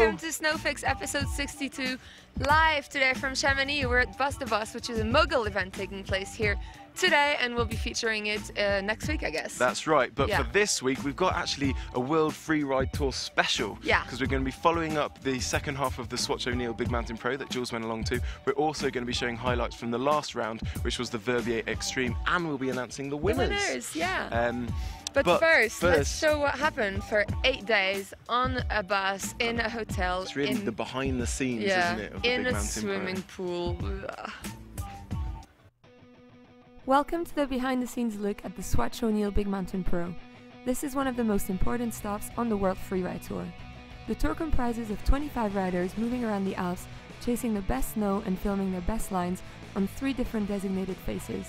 Welcome to Snowfix episode 62, live today from Chamonix. We're at Bus to Bus, which is a mogul event taking place here today, and we'll be featuring it next week, I guess. That's right, but for this week we've got actually a World Freeride Tour special. Yeah. Because we're going to be following up the second half of the Swatch O'Neill Big Mountain Pro that Jools went along to. We're also going to be showing highlights from the last round, which was the Verbier Extreme, and we'll be announcing the winners. The winners, yeah. But first, let's show what happened for 8 days on a bus, in a hotel. It's really the behind the scenes, isn't it, of the in Big a Mountain swimming pool. Welcome to the behind-the-scenes look at the Swatch O'Neill Big Mountain Pro. This is one of the most important stops on the World Freeride Tour. The tour comprises of 25 riders moving around the Alps, chasing the best snow and filming their best lines on 3 different designated faces.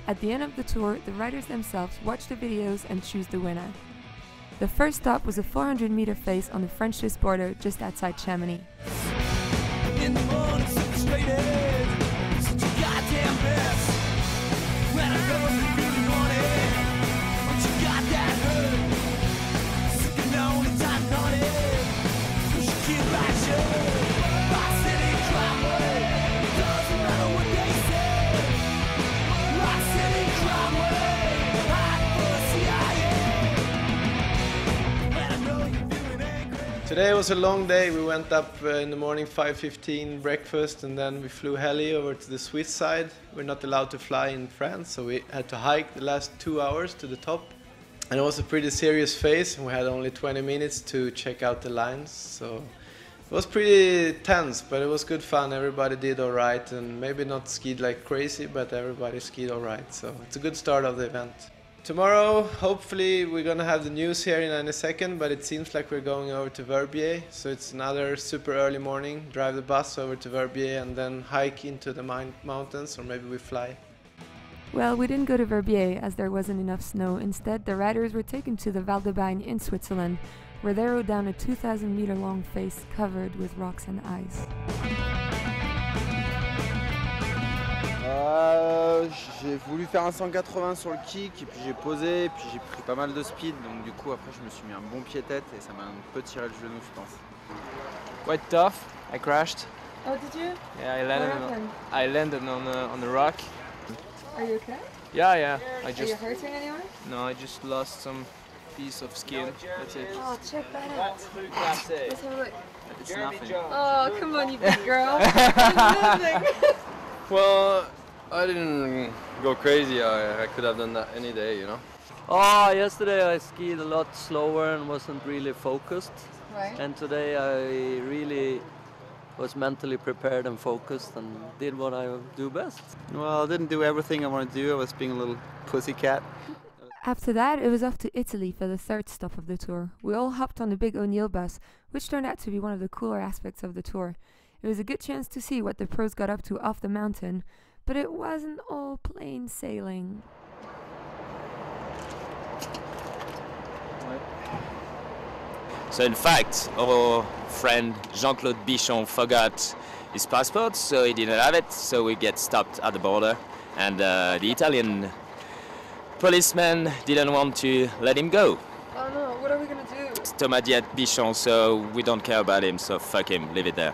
At the end of the tour, the riders themselves watch the videos and choose the winner. The first stop was a 400-meter face on the French-Swiss border just outside Chamonix. In the morning, straight ahead, such a goddamn mess. When I go in the really morning, but you got that hurt. Sick of knowing it's time on it. You should keep right show. My city crime way, doesn't matter what they say. My city crime way, hot for CIA. When I know you're feeling angry. Today was a long day. We went up in the morning, 5:15, breakfast, and then we flew heli over to the Swiss side. We're not allowed to fly in France, so we had to hike the last 2 hours to the top. And it was a pretty serious phase, and we had only 20 minutes to check out the lines. So it was pretty tense, but it was good fun. Everybody did all right, and maybe not skied like crazy, but everybody skied all right. So it's a good start of the event. Tomorrow, hopefully, we're gonna have the news here in any second, but it seems like we're going over to Verbier. So it's another super early morning, drive the bus over to Verbier and then hike into the mountains, or maybe we fly. Well, we didn't go to Verbier as there wasn't enough snow. Instead, the riders were taken to the Val de Bagne in Switzerland, where they rode down a 2,000-meter long face covered with rocks and ice. J'ai voulu faire un 180 sur le kick, et puis j'ai posé, et puis j'ai pris pas mal de speed, donc du coup après je me suis mis un bon pied-tête et ça m'a un peu tiré le genou, je pense. Quite tough. I crashed. Oh, did you? Yeah, I landed on the rock. Are you okay? Yeah. Are you hurting anyone? No, I just lost some piece of skin. That's it. Oh, check that out. Let's have a look. It's nothing. Oh, come on, you big girl. Nothing. Well, I didn't go crazy, I could have done that any day, you know. Oh, yesterday I skied a lot slower and wasn't really focused. Right. And today I really was mentally prepared and focused and did what I do best. Well, I didn't do everything I wanted to do, I was being a little pussycat. After that, it was off to Italy for the third stop of the tour. We all hopped on the big O'Neill bus, which turned out to be one of the cooler aspects of the tour. It was a good chance to see what the pros got up to off the mountain, but it wasn't all plain sailing. So in fact, our friend Jean-Claude Bichon forgot his passport, so he didn't have it, so we get stopped at the border, and the Italian policeman didn't want to let him go. Oh no, what are we gonna do? It's Thomas Diet Bichon, so we don't care about him, so fuck him, leave it there.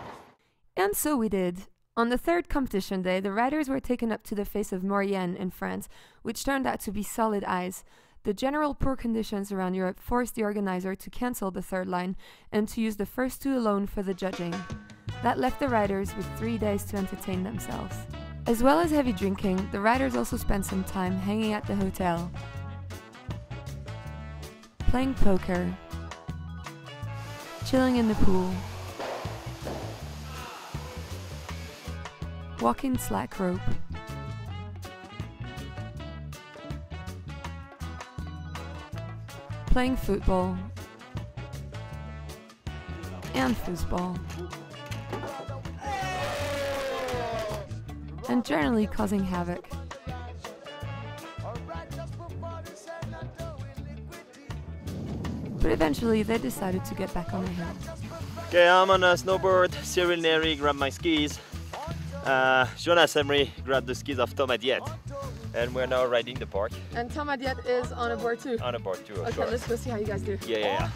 And so we did. On the third competition day, the riders were taken up to the face of Maurienne in France, which turned out to be solid ice. The general poor conditions around Europe forced the organizer to cancel the third line and to use the first 2 alone for the judging. That left the riders with 3 days to entertain themselves. As well as heavy drinking, the riders also spent some time hanging at the hotel, playing poker, chilling in the pool, walking slack rope, playing football and foosball, and generally causing havoc. But eventually they decided to get back on the hill. Okay, I'm on a snowboard. Cyril Neri grabbed my skis. Jonas Emery grabbed the skis of Thomas Diet. And we're now riding the park. And Thomas Diet is on a board too? On a board too, of Okay, course. let's go see how you guys do. Yeah.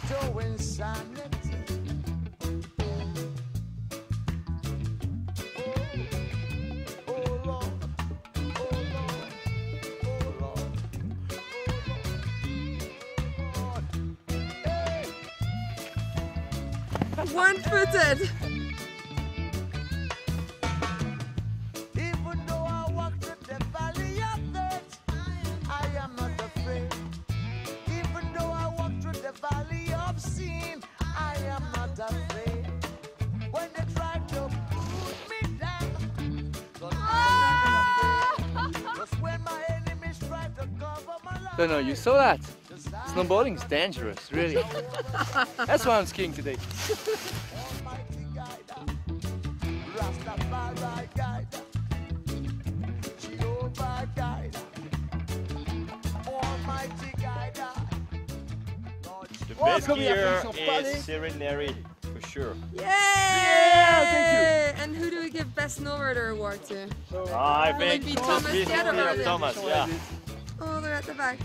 One-footed. Even though I walk through the valley of death, I am not afraid. Even though I walk through the valley of sin, I am not afraid. When they try to put me down, so I'm not afraid. Just when my enemies try to cover my life. No, you saw that? Snowboarding is dangerous, really. That's why I'm skiing today. Almighty guide, Rastafari guide, Jehovah guide, Almighty guide. The best gear is Serenary, for sure. Yay! thank And who do we give Best Snowboarder award to? I Will it think be Thomas this yet, or will is be it? Thomas, yeah. Oh, they're at the back.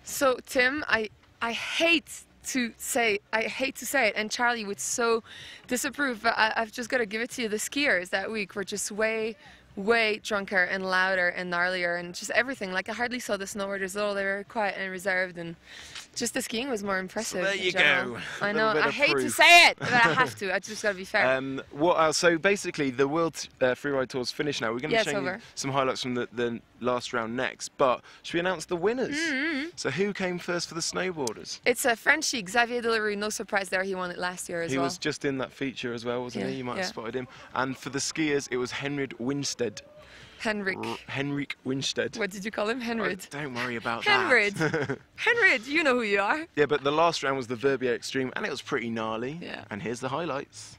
So Tim, I hate to say it, and Charlie would so disapprove, but I've just got to give it to you. The skiers that week were just way drunker and louder and gnarlier and just everything. Like, I hardly saw the snowboarders at all. They were quiet and reserved, and just the skiing was more impressive. So there you in general. go. I know. Little bit I of hate to proof. say it, but I have to. I just got to be fair. So basically, the World Freeride Tour's finished now. We're going to Yeah, be it's showing you over. some highlights from the last round next. But should we announce the winners? So who came first for the snowboarders? It's a Frenchie, Xavier Delarue. No surprise there. He won it last year as He well. was just in that feature as well, wasn't Yeah, he? You might yeah. have spotted him. And for the skiers, it was Henrik Winstead. Henrik Winstead. What did you call him? Henrik. Don't worry about Henrik. that. Henrik, you know who you are. Yeah, but the last round was the Verbier Extreme, and it was pretty gnarly. Yeah. And here's the highlights.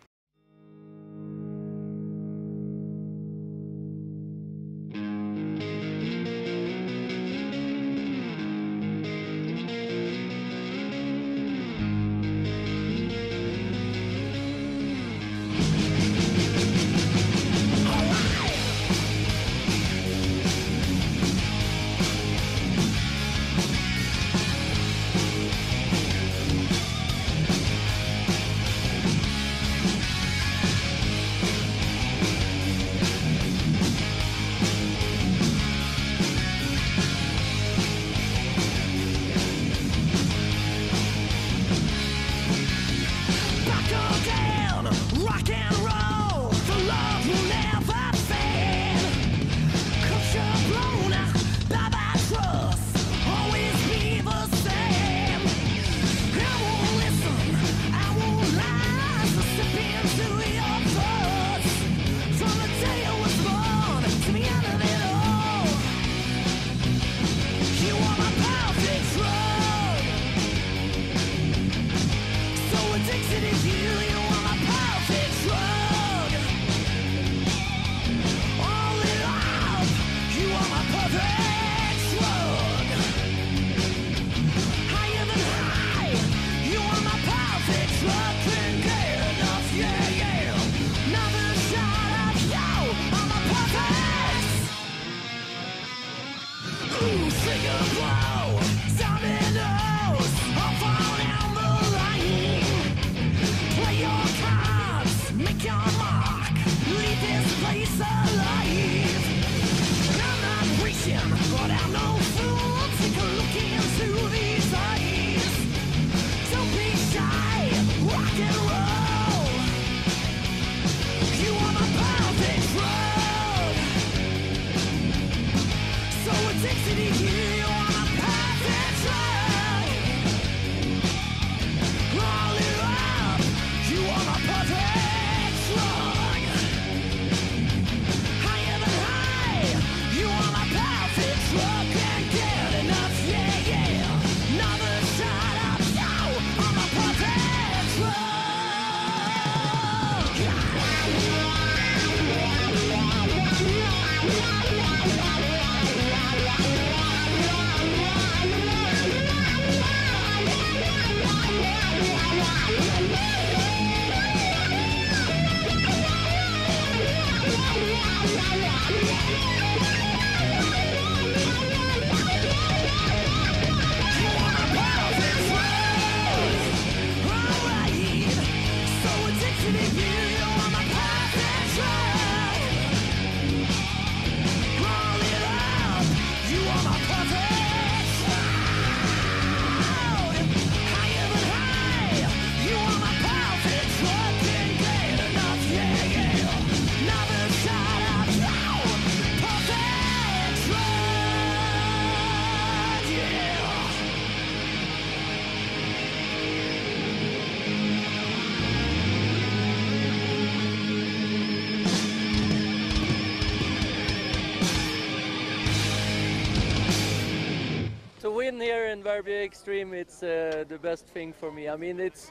win here in Verbier Extreme, it's the best thing for me. I mean, it's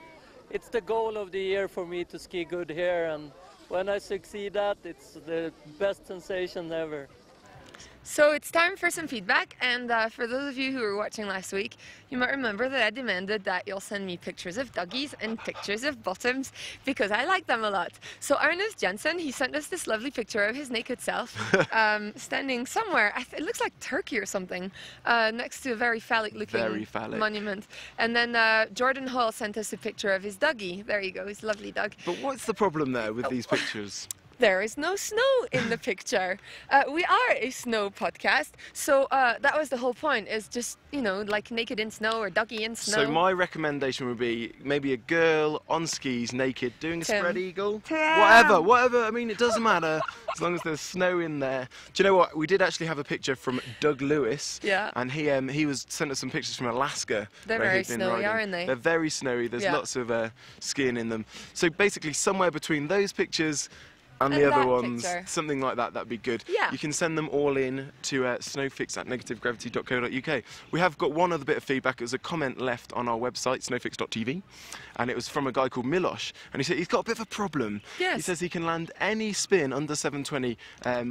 the goal of the year for me to ski good here, and when I succeed that, it's the best sensation ever. So it's time for some feedback, and for those of you who were watching last week, you might remember that I demanded that you'll send me pictures of doggies and pictures of bottoms because I like them a lot. So Ernest Jensen, he sent us this lovely picture of his naked self standing somewhere, it looks like Turkey or something, next to a very phallic looking monument. And then Jordan Hall sent us a picture of his doggy. There you go, his lovely dog. But what's the problem there with these pictures? There is no snow in the picture. We are a snow podcast, so that was the whole point, is just, you know, like naked in snow or doggy in snow. So my recommendation would be maybe a girl on skis, naked, doing a spread eagle. Whatever, I mean, it doesn't matter, as long as there's snow in there. Do you know what? We did actually have a picture from Doug Lewis, and he sent us some pictures from Alaska. They're very snowy, aren't they? They're very snowy, there's lots of skiing in them. So basically, somewhere between those pictures and the other ones, something like that, that'd be good. Yeah. You can send them all in to snowfix@negativegravity.co.uk. We have got one other bit of feedback. It was a comment left on our website, snowfix.tv, and it was from a guy called Milosh, and he said he's got a bit of a problem. Yes. He says he can land any spin under 720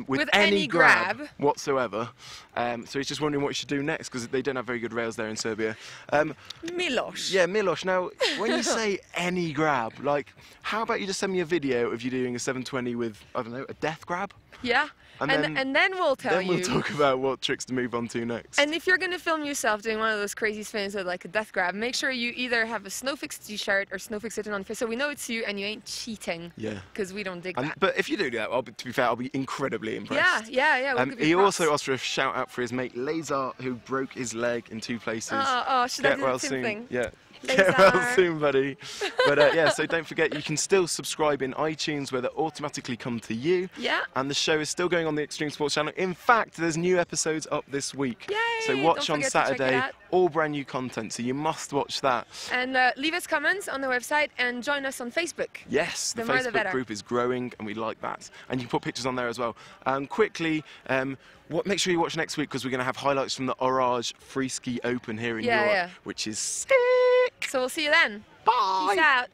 with any grab whatsoever. So he's just wondering what he should do next, because they don't have very good rails there in Serbia. Milosh. Yeah, Milosh. Now, when you say any grab, like, how about you just send me a video of you doing a 720 with, I don't know, a death grab? Yeah, and then we'll tell you. Then we'll talk about what tricks to move on to next. And if you're going to film yourself doing one of those crazy spins with like a death grab, make sure you either have a Snowfix t-shirt or Snowfix written on your face, so we know it's you and you ain't cheating. Yeah. Because we don't dig that. But if you do that, to be fair, I'll be incredibly impressed. Yeah. We'll give you he props. also asked for a shout out for his mate Lazar, who broke his leg in 2 places. Should I do the same thing? Yeah. Get well soon, buddy. But yeah, so don't forget, you can still subscribe in iTunes, where they automatically come to you. Yeah. And the show is still going on the Extreme Sports channel. In fact, there's new episodes up this week. Yay! So watch on Saturday, check all brand new content, so you must watch that. And leave us comments on the website and join us on Facebook. Yes, the more the Facebook better. group is growing, and we like that. And you can put pictures on there as well. Quickly, make sure you watch next week, because we're going to have highlights from the Orage Free Ski Open here in Europe, which is sick. So we'll see you then. Bye. Peace out.